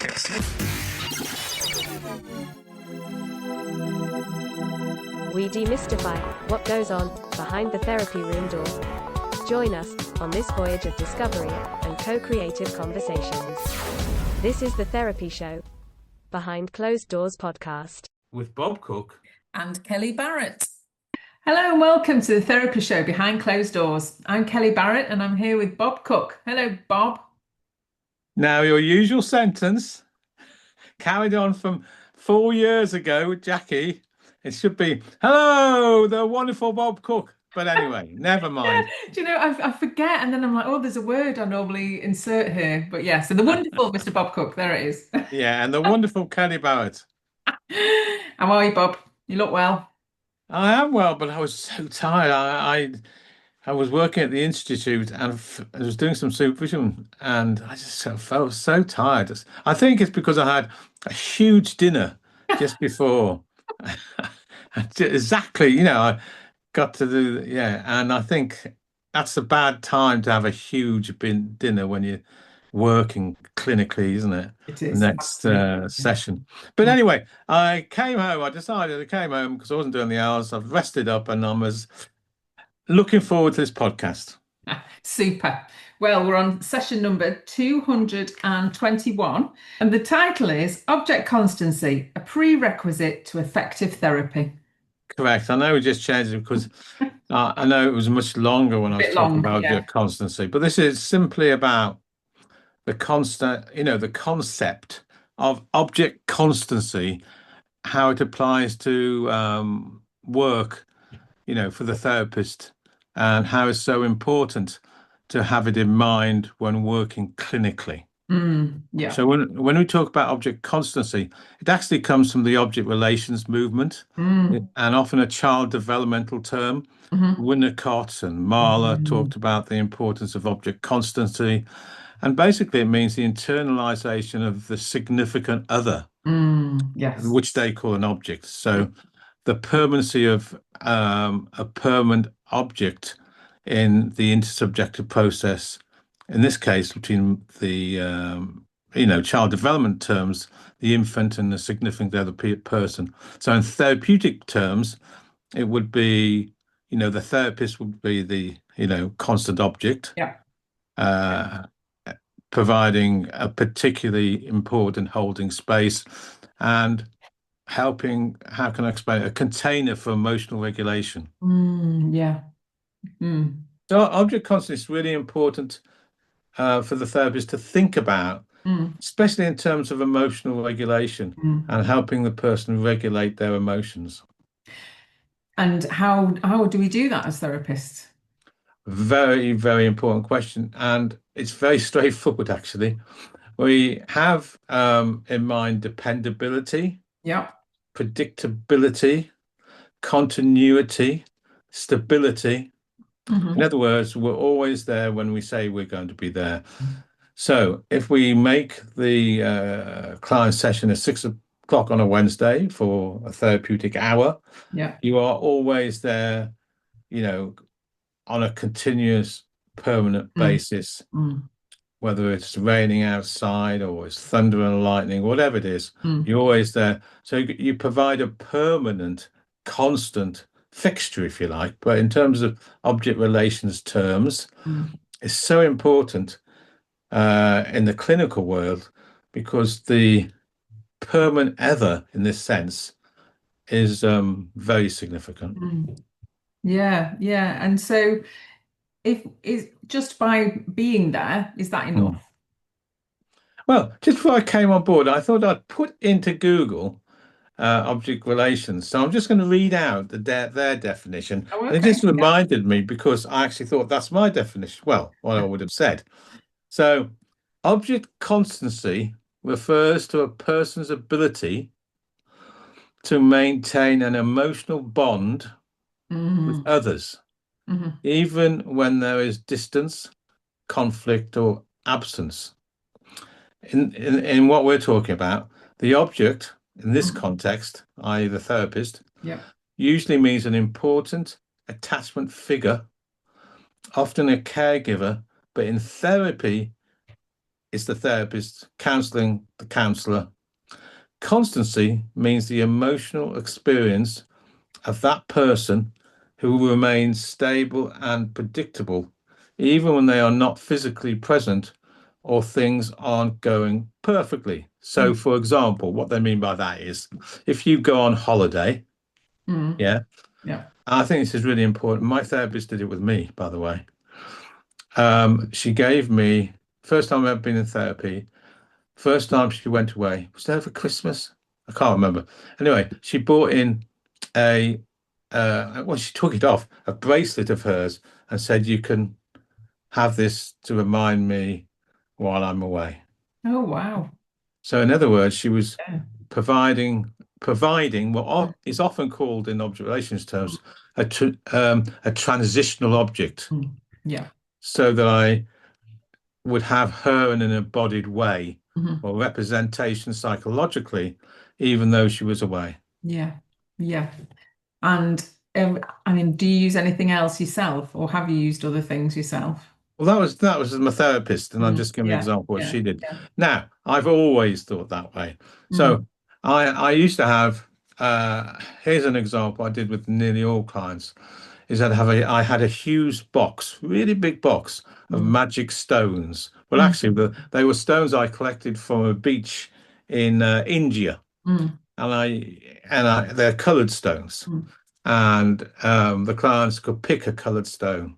We demystify what goes on behind the therapy room door. Join us on this voyage of discovery and co-creative conversations. This is The Therapy Show, Behind Closed Doors podcast. With Bob Cooke and Kellie Barratt. Hello and welcome to The Therapy Show, Behind Closed Doors. I'm Kellie Barratt and I'm here with Bob Cooke. Hello, Bob. Now, your usual sentence, carried on from 4 years ago with Jackie. It should be, hello, the wonderful Bob Cooke. But anyway, never mind. Do you know, I forget, and then I'm like, oh, there's a word I normally insert here. But yeah, so the wonderful Mr. Bob Cooke, there it is. Yeah, and the wonderful Kellie Barratt. How are you, Bob? You look well. I am well, but I was so tired. I was working at the Institute and I was doing some supervision, and I just felt so tired. I think it's because I had a huge dinner just before. Exactly, I got to do, and I think that's a bad time to have a huge dinner when you're working clinically, isn't it? It is. The next session. But anyway, I came home. I came home because I wasn't doing the hours. I've rested up and I was looking forward to this podcast. Super. Well, we're on session number 221, and the title is Object Constancy, a Prerequisite to Effective Therapy. Correct. I know we just changed it because I know it was much longer when I was talking about object constancy, but this is simply about the concept of object constancy, how it applies to work, for the therapist, and how it's so important to have it in mind when working clinically. So when we talk about object constancy, it actually comes from the object relations movement, and often a child developmental term. Winnicott and Mahler talked about the importance of object constancy, and basically it means the internalization of the significant other, which they call an object. So the permanency of a permanent object in the intersubjective process, in this case between the child development terms, the infant and the significant other person. So in therapeutic terms, it would be, the therapist would be the constant object, providing a particularly important holding space and helping, how can I explain it, a container for emotional regulation. So object constancy is really important for the therapist to think about, especially in terms of emotional regulation and helping the person regulate their emotions. And how do we do that as therapists? Very, very important question. And it's very straightforward, actually. We have in mind dependability, predictability, continuity, stability. In other words, we're always there when we say we're going to be there. So if we make the client session at 6 o'clock on a Wednesday for a therapeutic hour, you are always there, on a continuous, permanent basis, whether it's raining outside or it's thunder and lightning, whatever it is, you're always there. So you provide a permanent, constant fixture, if you like. But in terms of object relations terms, it's so important in the clinical world because the permanent other in this sense is very significant. And so if is just by being there, is that enough? Well, just before I came on board, I thought I'd put into Google object relations. So I'm just going to read out their definition. It just reminded me because I actually thought that's my definition. Well, what I would have said. So object constancy refers to a person's ability to maintain an emotional bond with others, even when there is distance, conflict, or absence. In what we're talking about, the object in this context, i.e. the therapist, usually means an important attachment figure, often a caregiver, but in therapy, is the therapist, counselling the counsellor. Constancy means the emotional experience of that person who remains stable and predictable, even when they are not physically present or things aren't going perfectly. So, for example, what they mean by that is if you go on holiday, Yeah. I think this is really important. My therapist did it with me, by the way. She gave me, first time I've ever been in therapy, first time she went away, was that over Christmas? I can't remember. Anyway, she brought in well, she took it off, a bracelet of hers, and said, you can have this to remind me while I'm away. Oh, wow. So in other words, she was Yeah. providing what is often called in object relations terms a transitional object, Yeah. so that I would have her in an embodied way Mhm. or representation psychologically, even though she was away. Yeah. Yeah. And I mean, do you use anything else yourself, or have you used other things yourself? Well, that was my therapist, and I'm just giving an Yeah. example what Yeah. she did. Yeah. Now, I've always thought that way. So I used to have here's an example I did with nearly all clients, is that I had a huge box, really big box of magic stones. Well, actually, they were stones I collected from a beach in India, and they're coloured stones, and the clients could pick a coloured stone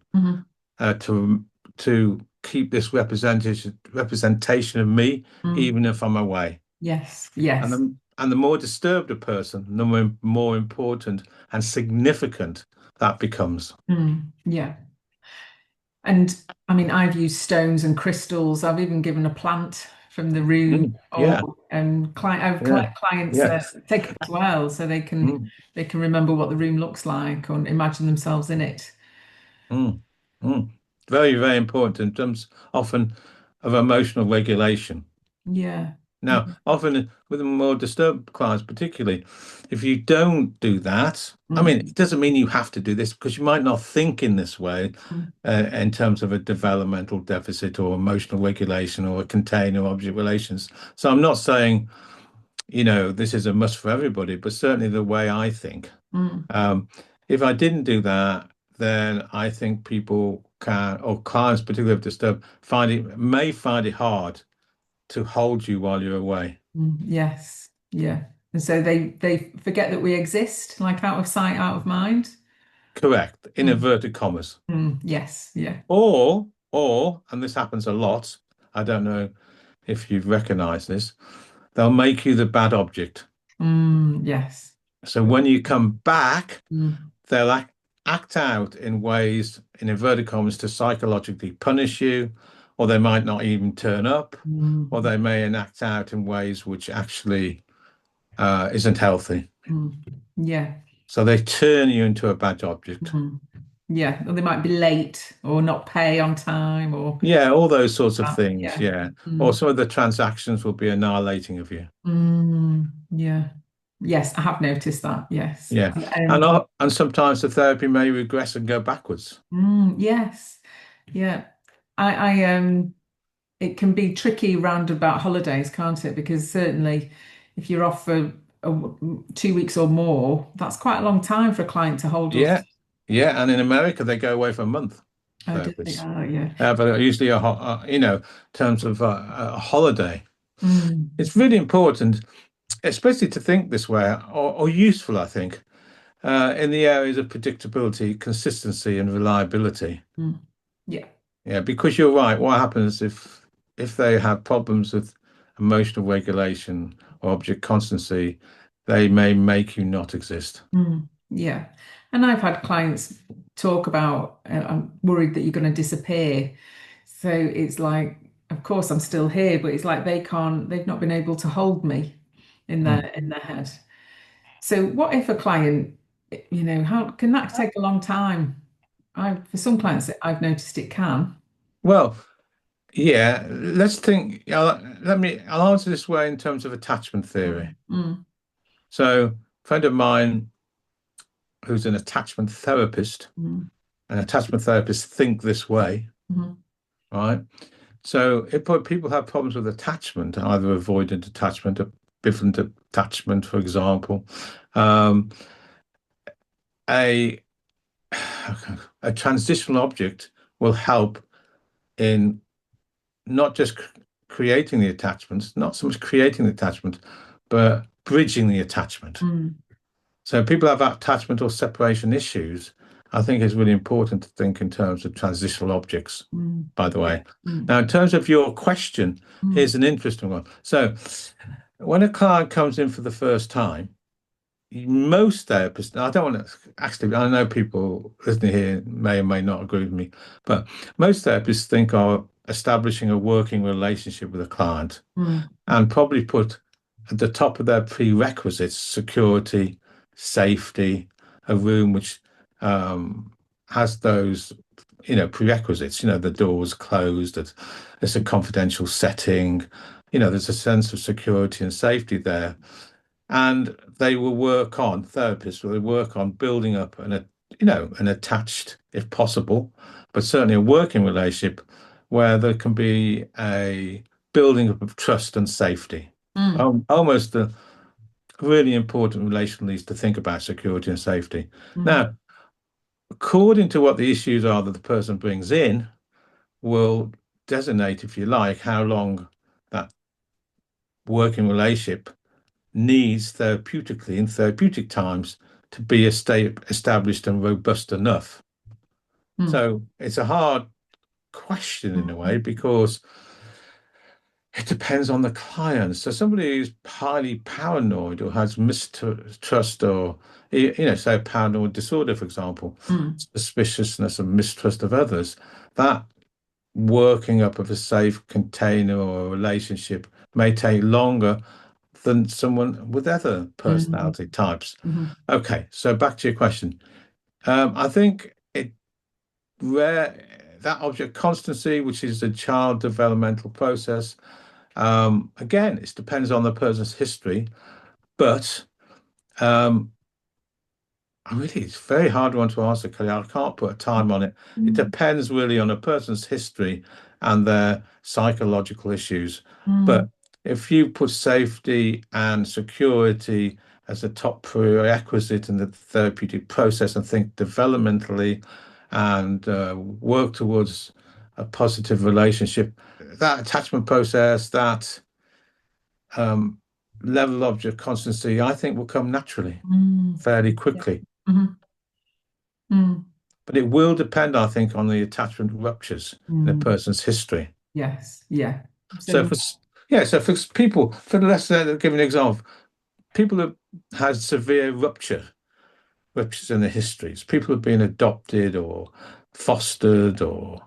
to keep this representation of me, even if I'm away. Yes. Yes. And the more disturbed a person, the more important and significant that becomes. Yeah. And I mean, I've used stones and crystals. I've even given a plant from the room, Yeah. and I've Yeah. clients Yeah. take it as well, so they can remember what the room looks like or imagine themselves in it. Very, very important in terms often of emotional regulation. Yeah. Now, often with the more disturbed clients, particularly, if you don't do that, I mean, it doesn't mean you have to do this, because you might not think in this way in terms of a developmental deficit or emotional regulation or a container object relations. So I'm not saying, this is a must for everybody, but certainly the way I think. If I didn't do that, then I think people can, or clients particularly if disturbed, may find it hard to hold you while you're away. Yes. Yeah. And so they forget that we exist, like out of sight, out of mind. Correct, in inverted commas. Yes. Yeah. Or, and this happens a lot, I don't know if you've recognized this, they'll make you the bad object. Yes. So when you come back, they'll act out in ways, in inverted commas, to psychologically punish you, or they might not even turn up, or they may enact out in ways which actually isn't healthy. Yeah. So they turn you into a bad object. Yeah. Or they might be late or not pay on time, or Yeah, all those sorts of things. yeah. Or some of the transactions will be annihilating of you. Yeah. Yes, I have noticed that. Yes. Yeah. And sometimes the therapy may regress and go backwards. Yes. Yeah. I it can be tricky round about holidays, can't it? Because certainly if you're off for 2 weeks or more, that's quite a long time for a client to hold Yeah. us. Yeah. And in America, they go away for a month. Oh, did they? Oh, yeah. But usually, in terms of a holiday, it's really important, especially to think this way, or useful, I think, in the areas of predictability, consistency, and reliability. Yeah. Yeah, because you're right. What happens if they have problems with emotional regulation or object constancy, they may make you not exist. Yeah. And I've had clients talk about, I'm worried that you're going to disappear. So it's like, of course, I'm still here, but it's like they've not been able to hold me in their head. So what if a client, how can that take a long time? For some clients, I've noticed it can. Well, yeah, let's think. I'll answer this way in terms of attachment theory. So, a friend of mine who's an attachment therapist, and attachment therapists think this way, right? So if people have problems with attachment, either avoidant attachment or ambivalent attachment, for example, um, a a transitional object will help in not just creating the attachments, not so much creating the attachment, but bridging the attachment. So people have attachment or separation issues. I think it's really important to think in terms of transitional objects, by the way. Now, in terms of your question, here's an interesting one. So when a client comes in for the first time, most therapists, I don't want to actually, I know people listening here may or may not agree with me, but most therapists think of establishing a working relationship with a client and probably put at the top of their prerequisites security, safety, a room which has those, prerequisites, the door's closed, it's a confidential setting, there's a sense of security and safety there. And they will work on, therapists will work on building up an attached, if possible, but certainly a working relationship where there can be a building up of trust and safety. Almost a really important relational needs to think about security and safety. Now, according to what the issues are that the person brings in, will designate, if you like, how long that working relationship needs therapeutically in therapeutic times to be established and robust enough. So it's a hard question in a way because it depends on the client. So somebody who's highly paranoid or has mistrust or, say a paranoid disorder, for example, suspiciousness and mistrust of others, that working up of a safe container or a relationship may take longer than someone with other personality types. Okay, so back to your question. I think that object constancy, which is a child developmental process, again, it depends on the person's history, but really, it's a very hard one to answer, Kelly. I can't put a time on it. It depends really on a person's history and their psychological issues. But if you put safety and security as a top prerequisite in the therapeutic process and think developmentally and work towards a positive relationship, that attachment process, that level of object constancy, I think will come naturally, fairly quickly. But it will depend, I think, on the attachment ruptures in a person's history. Yes, yeah. So for people, let's say, give an example, people have had severe ruptures in their histories. People have been adopted or fostered or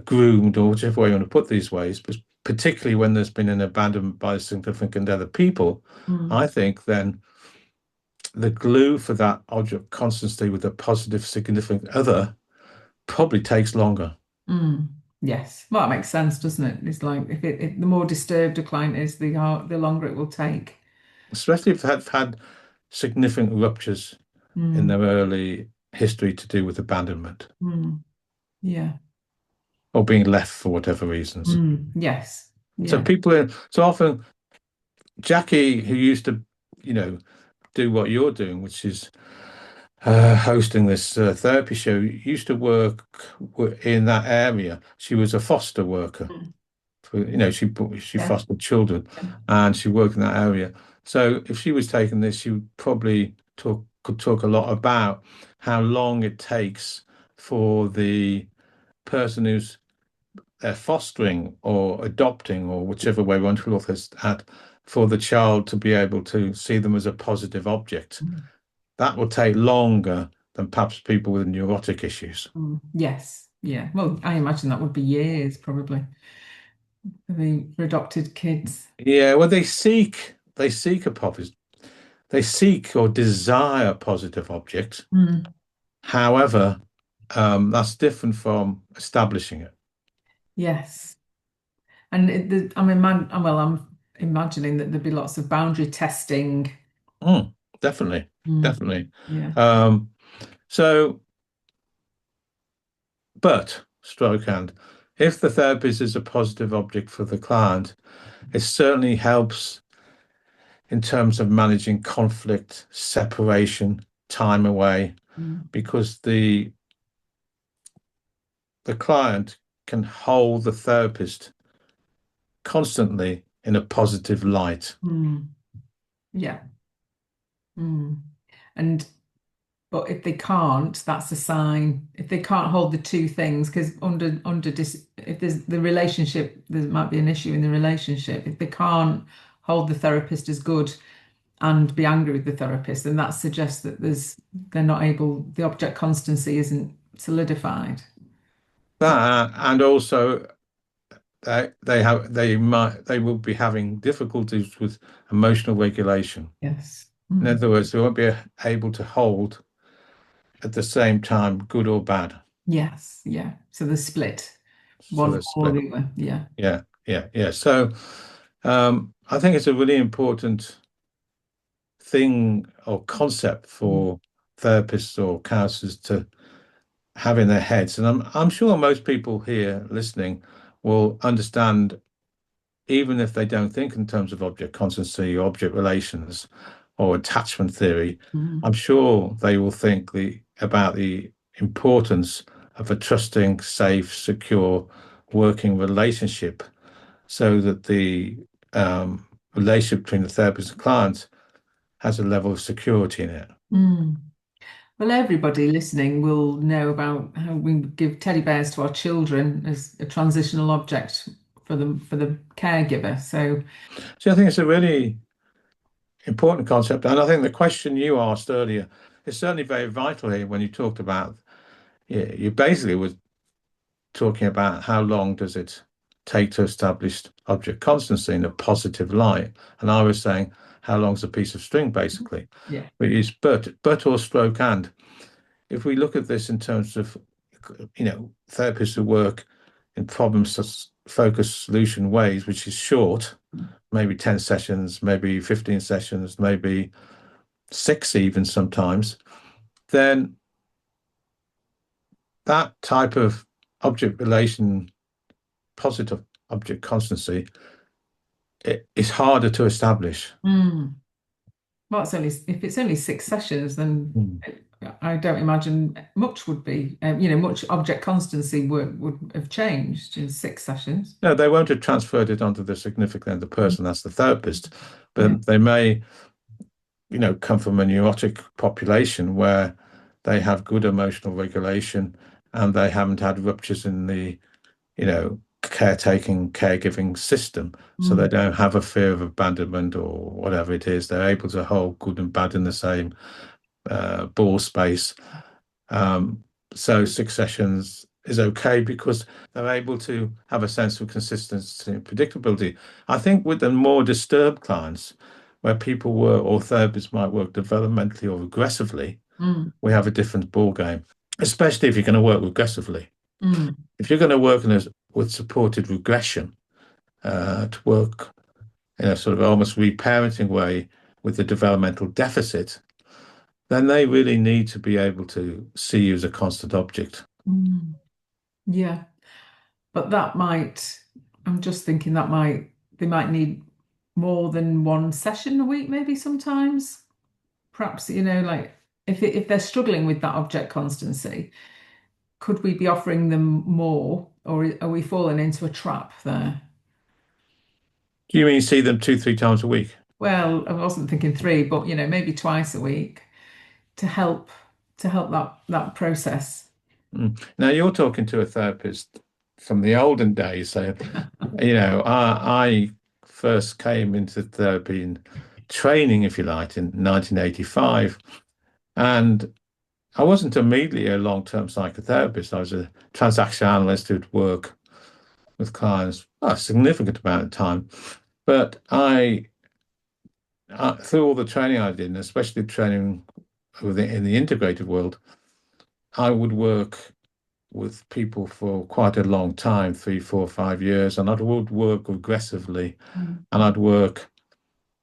groomed, or whichever way you want to put these ways, but particularly when there's been an abandonment by significant other people, I think then the glue for that object constancy with a positive significant other probably takes longer. Yes, well, that makes sense, doesn't it? It's like if the more disturbed a client is, the longer it will take. Especially if they've had significant ruptures in their early history to do with abandonment. Yeah. Or being left for whatever reasons. Yes. So so often Jackie, who used to, do what you're doing, which is hosting this therapy show, used to work in that area. She was a foster worker. She fostered children, and she worked in that area. So if she was taking this, she would probably could talk a lot about how long it takes for the person who's fostering or adopting, or whichever way one to look at, for the child to be able to see them as a positive object. That will take longer than perhaps people with neurotic issues. Yes. Yeah. Well, I imagine that would be years probably for adopted kids. Yeah. Well, they seek or desire a positive object. However, that's different from establishing it. Yes. And I'm imagining that there'd be lots of boundary testing. Definitely. Yeah. But stroke hand, if the therapist is a positive object for the client, it certainly helps in terms of managing conflict, separation, time away, because the client can hold the therapist constantly in a positive light. Yeah. And but if they can't, that's a sign. If they can't hold the two things, because if there's the relationship, there might be an issue in the relationship. If they can't hold the therapist as good and be angry with the therapist, then that suggests that they're not able. The object constancy isn't solidified. That, and also they will be having difficulties with emotional regulation. Yes. In other words, they won't be able to hold at the same time good or bad. Yes. Yeah. So the split. So One the or split. the other. Yeah. Yeah. So I think it's a really important thing or concept for therapists or counselors to have in their heads. And I'm sure most people here listening will understand, even if they don't think in terms of object constancy or object relations or attachment theory, I'm sure they will think about the importance of a trusting, safe, secure working relationship, so that the relationship between the therapist and client has a level of security in it. Well, everybody listening will know about how we give teddy bears to our children as a transitional object for the caregiver. So I think it's a really important concept. And I think the question you asked earlier is certainly very vital here when you talked about, you basically were talking about how long does it take to establish object constancy in a positive light. And I was saying, how long's a piece of string, basically? Yeah. Which is but or stroke and. If we look at this in terms of, therapists who work in problem-focused solution ways, which is short, maybe 10 sessions, maybe 15 sessions, maybe 6 even sometimes, then that type of object relation, positive object constancy, it is harder to establish. Well, if it's only 6 sessions, then I don't imagine much would be, much object constancy would have changed in 6 sessions. No, they won't have transferred it onto the significant other person, that's the therapist, but they may, come from a neurotic population where they have good emotional regulation and they haven't had ruptures in the, caregiving system. So they don't have a fear of abandonment or whatever it is. They're able to hold good and bad in the same ball space. So 6 sessions is okay because they're able to have a sense of consistency and predictability. I think with the more disturbed clients, where people work or therapists might work developmentally or regressively, we have a different ball game, especially if you're going to work regressively. If you're going to work with supported regression, to work in a sort of almost reparenting way with the developmental deficit, then they really need to be able to see you as a constant object. Yeah. But I'm just thinking they might need more than 1 session a week, maybe sometimes. Perhaps, like if they're struggling with that object constancy, could we be offering them more, or are we falling into a trap there? Do you mean see them 2-3 times a week? Well, I wasn't thinking 3, but maybe twice a week to help that process. Now you're talking to a therapist from the olden days. So, I first came into therapy and training, if you like, in 1985, and I wasn't immediately a long-term psychotherapist. I was a transaction analyst who'd work with clients a significant amount of time. But I through all the training I did, and especially training in the integrated world, I would work with people for quite a long time, 3, 4, 5 years, and I would work aggressively, and I'd work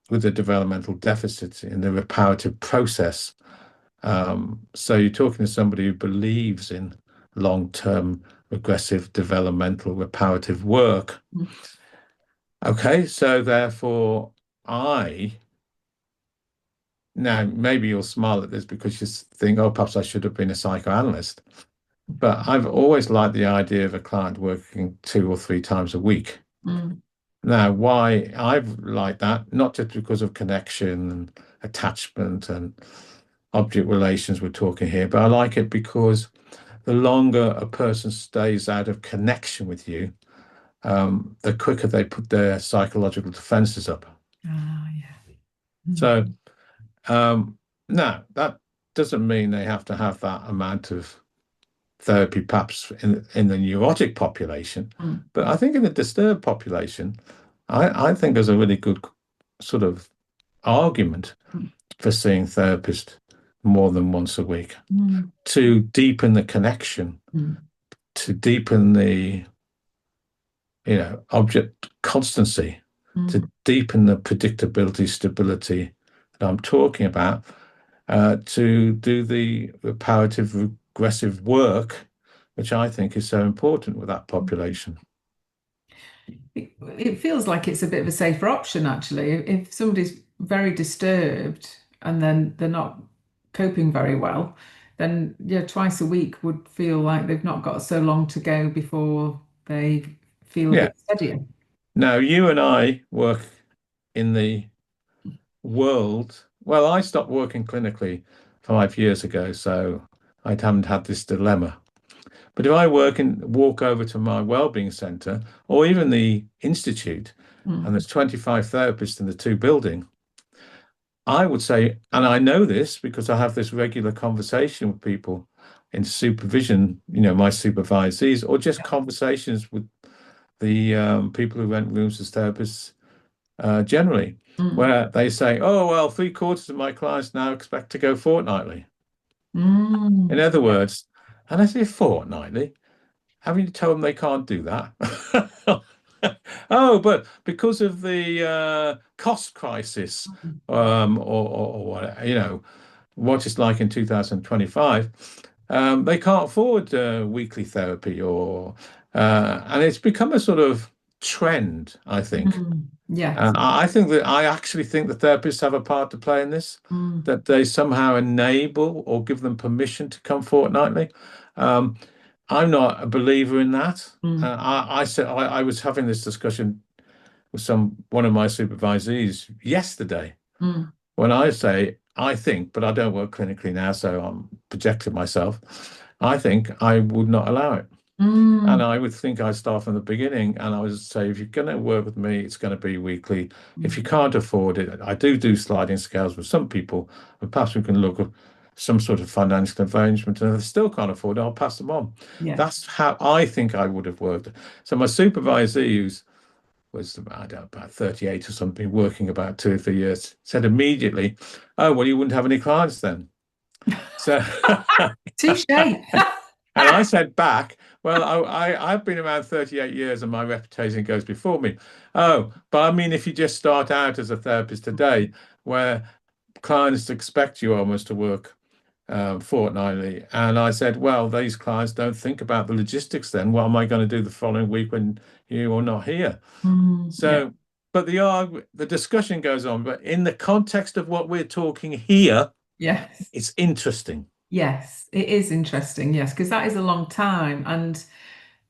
with the developmental deficits in the reparative process. So you're talking to somebody who believes in long-term regressive, developmental, reparative work. Mm. Okay, so therefore, now maybe you'll smile at this because you think, oh, perhaps I should have been a psychoanalyst. But I've always liked the idea of a client working 2 or 3 times a week. Mm. Now, why I've liked that, not just because of connection and attachment and object relations we're talking here, but I like it because the longer a person stays out of connection with you, the quicker they put their psychological defenses up. Ah, yeah. Mm. So now that doesn't mean they have to have that amount of therapy, perhaps in the neurotic population, Mm. but I think in the disturbed population, I think there's a really good sort of argument for seeing therapists more than once a week to deepen the connection, to deepen the object constancy, to deepen the predictability, stability that I'm talking about, to do the reparative, regressive work, which I think is so important with that population. It feels like it's a bit of a safer option, actually. If somebody's very disturbed and then they're not coping very well, then yeah, twice a week would feel like they've not got so long to go before they feel a bit steadier. Now, you and I work in the world. Well, I stopped working clinically 5 years ago, so I haven't had this dilemma. But if I walk over to my wellbeing centre or even the institute, and there's 25 therapists in the 2 buildings, I would say, and I know this because I have this regular conversation with people in supervision, my supervisees, or just conversations with the people who rent rooms as therapists generally, where they say, oh, well, 3/4 of my clients now expect to go fortnightly. In other words, and I say fortnightly, haven't you told them they can't do that? Oh, but because of the cost crisis, or what, what it's like in 2025, they can't afford weekly therapy, and it's become a sort of trend, I think. I actually think the therapists have a part to play in this, that they somehow enable or give them permission to come fortnightly. I'm not a believer in that. I said I was having this discussion with one of my supervisees yesterday, when I say I think, but I don't work clinically now, so I'm projecting myself. I think I would not allow it. And I would think I'd start from the beginning, and I would say, if you're going to work with me, it's going to be weekly. If you can't afford it, I do sliding scales with some people, and perhaps we can look at some sort of financial arrangement, and if they still can't afford it, I'll pass them on. That's how I think I would have worked. So my supervisor, was about 38 or something, working about 2 or 3 years, said immediately, oh, well, you wouldn't have any clients then. So touche. And I said back, well, I've been around 38 years and my reputation goes before me. Oh, but I mean, if you just start out as a therapist today, where clients expect you almost to work fortnightly. And I said, well, these clients don't think about the logistics then. What am I going to do the following week when you are not here? But the discussion goes on. But in the context of what we're talking here, it's interesting. Yes, it is interesting. Yes, because that is a long time. And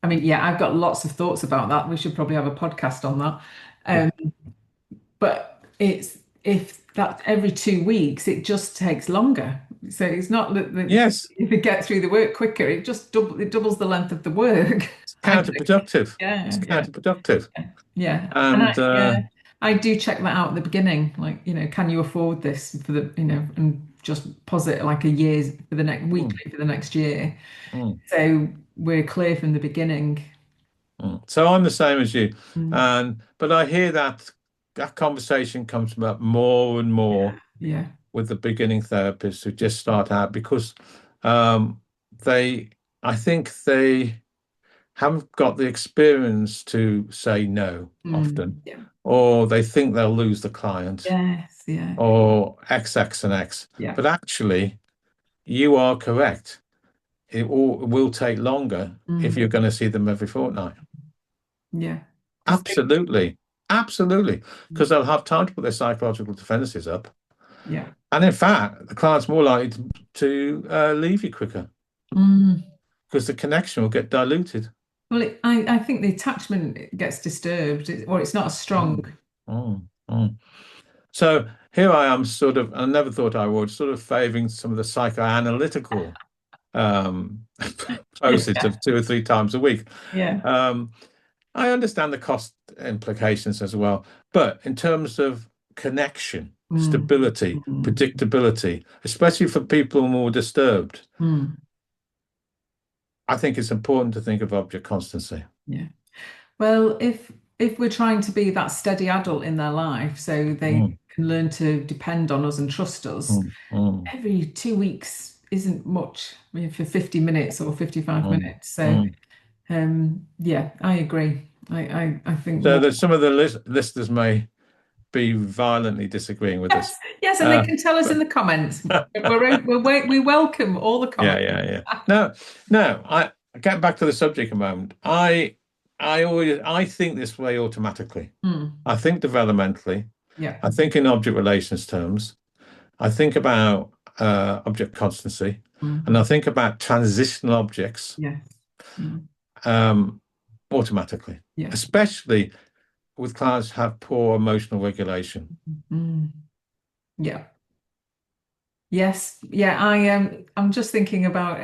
I mean, I've got lots of thoughts about that. We should probably have a podcast on that. But if that's every 2 weeks, it just takes longer. So it's not that if you get through the work quicker, it just doubles the length of the work. It's counterproductive. It's counterproductive. And I do check that out at the beginning. Like, can you afford this for the, and just posit like a year for the next weekly for the next year. So we're clear from the beginning. So I'm the same as you. But I hear that conversation comes up more and more with the beginning therapists who just start out, because I think they haven't got the experience to say no often, or they think they'll lose the client, or X and X. But actually, you are correct. it will take longer if you're going to see them every fortnight. Yeah. Absolutely. Absolutely. Because they'll have time to put their psychological defenses up. Yeah. And in fact, the client's more likely to leave you quicker because the connection will get diluted. Well, I think the attachment gets disturbed, or it's not as strong. So here I am, sort of, I never thought I would, sort of favouring some of the psychoanalytical process of 2 or 3 times a week. Yeah. I understand the cost implications as well, but in terms of connection, stability, predictability, especially for people more disturbed, I think it's important to think of object constancy. Yeah. Well, if we're trying to be that steady adult in their life so they can learn to depend on us and trust us, every 2 weeks isn't much, I mean, for 50 minutes or 55 minutes. So yeah, I agree. I think so that some of the listeners may be violently disagreeing with us. Yes, and they can tell us in the comments. We welcome all the comments. Yeah. No, I get back to the subject a moment. I think this way automatically. I think developmentally. Yeah. I think in object relations terms. I think about object constancy, and I think about transitional objects. Yes. Automatically. Yeah. Especially with clients who have poor emotional regulation. Yeah. Yes. Yeah. I'm just thinking about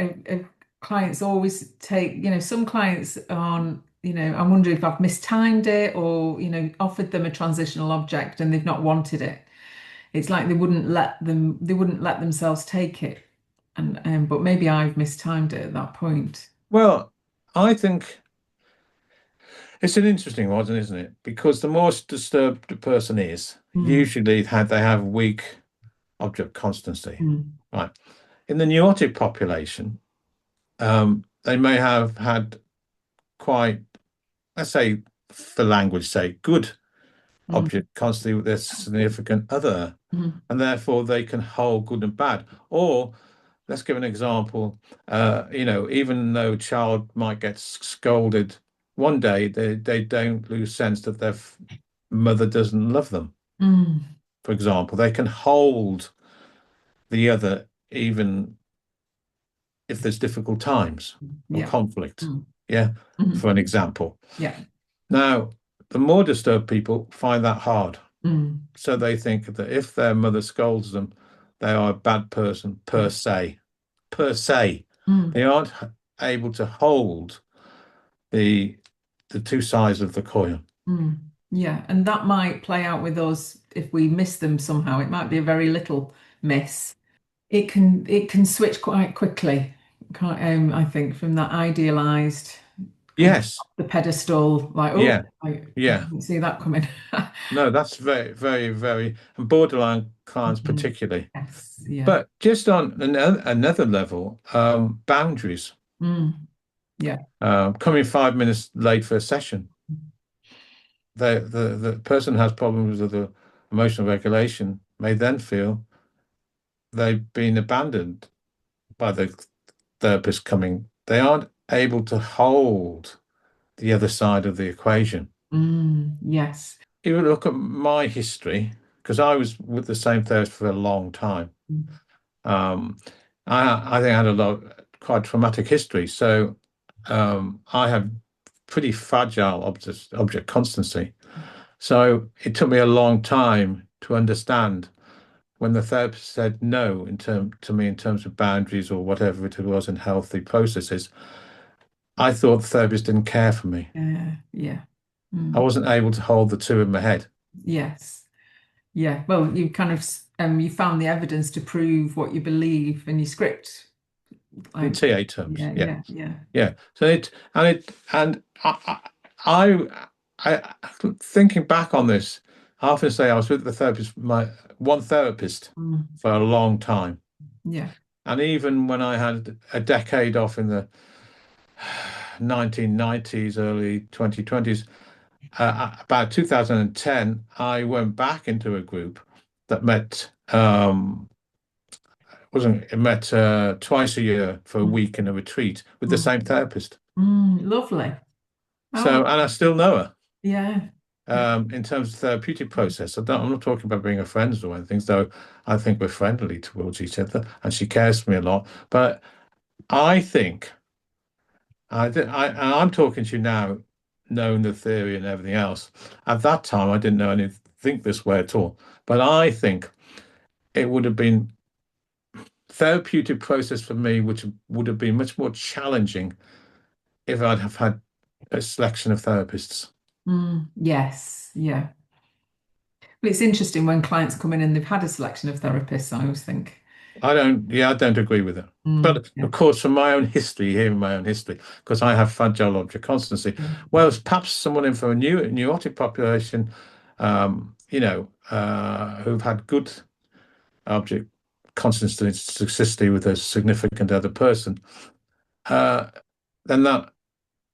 clients always take, some clients on, I wonder if I've mistimed it or, offered them a transitional object and they've not wanted it. It's like they wouldn't let themselves take it. And but maybe I've mistimed it at that point. Well, I think it's an interesting one, isn't it? Because the more disturbed a person is, usually they have weak object constancy. Right. In the neurotic population, they may have had quite, let's say, for language sake, good object constancy with their significant other, and therefore they can hold good and bad. Or let's give an example. Even though a child might get scolded one day, they don't lose sense that their mother doesn't love them. For example, they can hold the other even if there's difficult times or conflict. For an example. Now, the more disturbed people find that hard. So they think that if their mother scolds them, they are a bad person per se. They aren't able to hold the two sides of the coin. Yeah, and that might play out with us if we miss them somehow. It might be a very little miss. It can switch quite quickly, I think, from that idealized the pedestal, like, oh, I didn't see that coming. No, that's very, very, very, and borderline clients particularly. Yes, But just on another level, boundaries. Coming 5 minutes late for a session. The person who has problems with the emotional regulation may then feel they've been abandoned by the therapist coming. They aren't able to hold the other side of the equation. Yes. If you look at my history, because I was with the same therapist for a long time, I think I had quite traumatic history. So I had pretty fragile object constancy. So it took me a long time to understand when the therapist said no to me in terms of boundaries or whatever it was in healthy processes. I thought the therapist didn't care for me. I wasn't able to hold the two in my head. Yes. Yeah. Well, you kind of you found the evidence to prove what you believe in your script. In TA terms. Yeah. So I thinking back on this, I often say I was with the therapist, my one therapist for a long time. Yeah. And even when I had a decade off in the 1990s, early 2020s, about 2010, I went back into a group that met wasn't met twice a year for a week in a retreat with the Mm. same therapist. Lovely. So, and I still know her. Yeah. In terms of therapeutic process, I'm not talking about being a friends or anything, though I think we're friendly towards each other, and she cares for me a lot. But I think and I'm talking to you now, knowing the theory and everything else. At that time, I didn't know anything this way at all. But I think it would have been therapeutic process for me, which would have been much more challenging if I'd have had a selection of therapists. Yes. Yeah. But it's interesting when clients come in and they've had a selection of therapists, I always think. I don't agree with it. But Yeah. of course, from my own history, hearing my own history, because I have fragile object constancy, whereas perhaps someone in for a neurotic population, who've had good object constancy with a significant other person, then that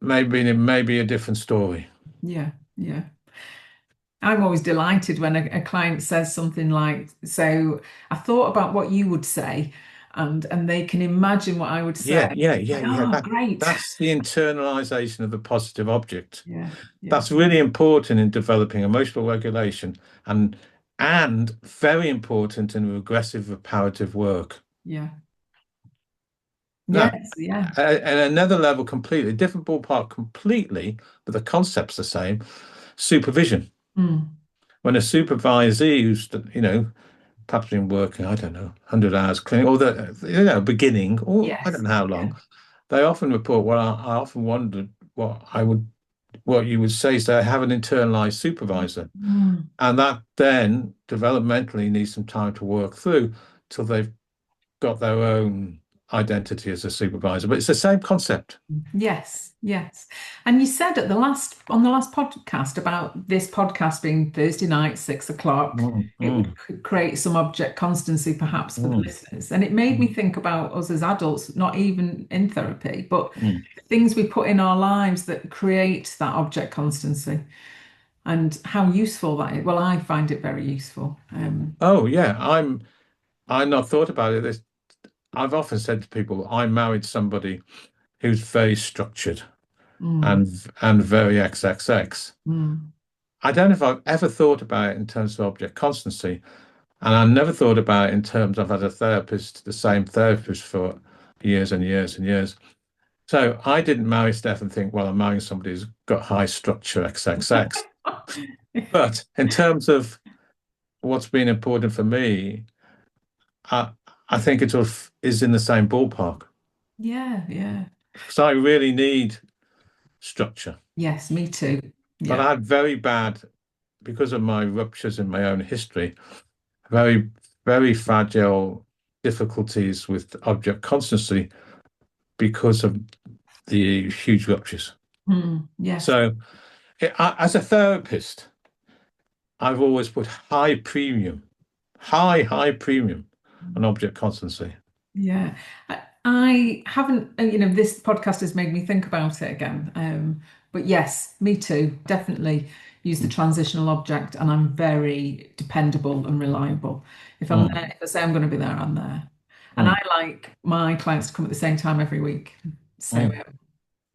may be a different story. Yeah. Yeah. I'm always delighted when a client says something like, so I thought about what you would say, and they can imagine what I would say. Yeah. Great. That's the internalization of the positive object. Yeah. That's really important in developing emotional regulation and very important in regressive reparative work. Yeah. Now, Yes. Yeah. at another level, completely different ballpark, completely, but the concept's the same. Supervision. When a supervisee who's perhaps been working, I don't know, 100 hours clinic, or beginning, or I don't know how long, they often report. Well, I often wondered what you would say. So I have an internalized supervisor, and that then developmentally needs some time to work through till they've got their own identity as a supervisor. But it's the same concept. Yes. And you said on the last podcast about this podcast being Thursday night, 6 o'clock, it would create some object constancy perhaps for the listeners. And it made me think about us as adults, not even in therapy, but things we put in our lives that create that object constancy and how useful that is. Well, I find it very useful. Oh yeah, I'm not thought about it. I've often said to people, I married somebody who's very structured and very XXX. I don't know if I've ever thought about it in terms of object constancy, and I never thought about it in terms of as a therapist, the same therapist for years and years and years. So I didn't marry Steph and think, well, I'm marrying somebody who's got high structure XXX. But in terms of what's been important for me, I think it sort of is in the same ballpark. Yeah. So I really need structure. Yes, me too. But I had very bad, because of my ruptures in my own history, very, very fragile difficulties with object constancy because of the huge ruptures. Yes. So as a therapist, I've always put high premium on object constancy. Yeah. I haven't, this podcast has made me think about it again. But yes, me too. Definitely use the transitional object, and I'm very dependable and reliable. If I'm there, if I say I'm going to be there, I'm there. And I like my clients to come at the same time every week. So,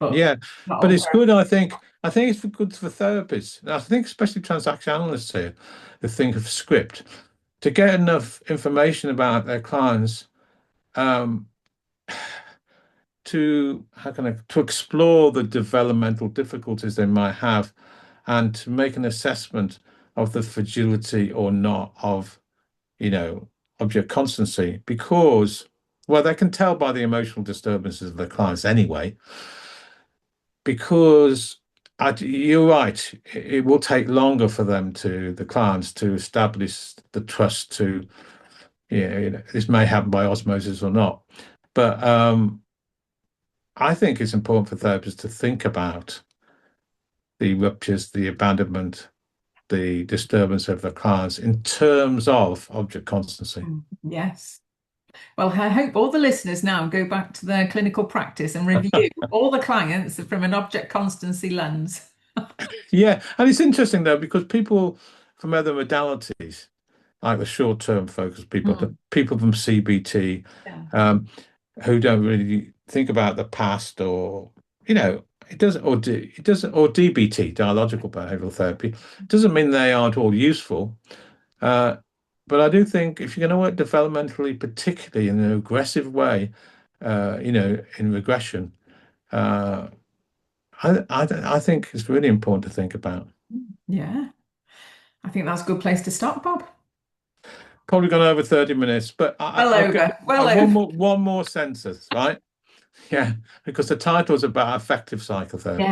but it's good. I think it's good for therapists. I think especially transaction analysts here, who think of script, to get enough information about their clients. To explore the developmental difficulties they might have, and to make an assessment of the fragility or not of, object constancy, because, well, they can tell by the emotional disturbances of their clients anyway. Because you're right, it will take longer for the clients to establish the trust to, this may happen by osmosis or not, but I think it's important for therapists to think about the ruptures, the abandonment, the disturbance of the clients in terms of object constancy. Yes. Well, I hope all the listeners now go back to their clinical practice and review all the clients from an object constancy lens. Yeah, and it's interesting though, because people from other modalities like the short-term focus people, the people from CBT, who don't really think about the past, or it doesn't, or DBT, dialogical behavioral therapy, doesn't mean they aren't all useful. But I do think if you're going to work developmentally, particularly in an aggressive way, in regression, I think it's really important to think about. Yeah. I think that's a good place to stop, Bob. Probably gone over 30 minutes, but one more sentence, right? Yeah, because the title is about effective psychotherapy.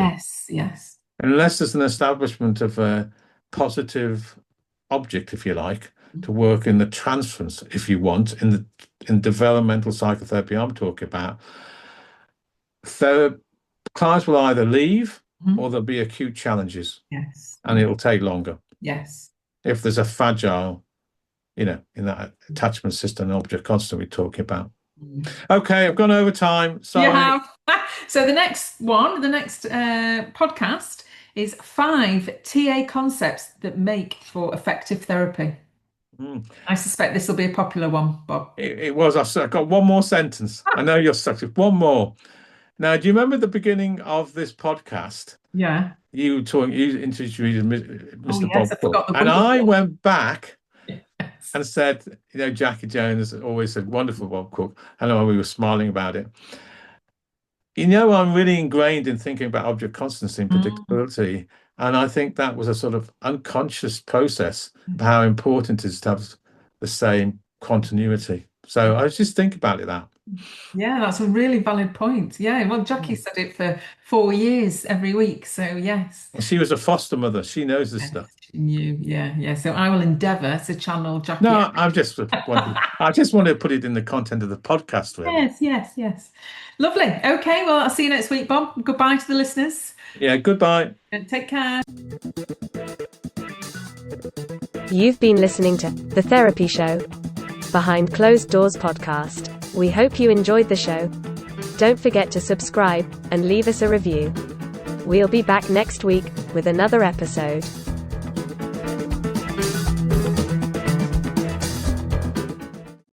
Yes. Unless there's an establishment of a positive object, if you like, to work in the transference, if you want, in developmental psychotherapy I'm talking about, clients will either leave or there'll be acute challenges. Yes. And it'll take longer. Yes. If there's a fragile, in that attachment system object constantly talking about. Okay, I've gone over time. Sorry. You have. So the next podcast is 5 TA concepts that make for effective therapy. I suspect this will be a popular one, Bob. It was. I've got one more sentence. I know you're stuck with one more. Now, do you remember the beginning of this podcast? Yeah. You introduced me to Mr. Bob Cooke. And I went back and said, Jackie Jones always said, wonderful Bob Cooke. I know we were smiling about it. I'm really ingrained in thinking about object constancy and predictability. And I think that was a sort of unconscious process of how important it is to have the same continuity. So I was just thinking about that. Yeah, that's a really valid point. Yeah, well, Jackie said it for 4 years every week. So yes. She was a foster mother. She knows this stuff. She knew, yeah. So I will endeavour to channel Jackie. No, I just wanted to put it in the content of the podcast. Really. Yes. Lovely. Okay, well, I'll see you next week, Bob. Goodbye to the listeners. Yeah, goodbye. And take care. You've been listening to The Therapy Show, Behind Closed Doors podcast. We hope you enjoyed the show. Don't forget to subscribe and leave us a review. We'll be back next week with another episode.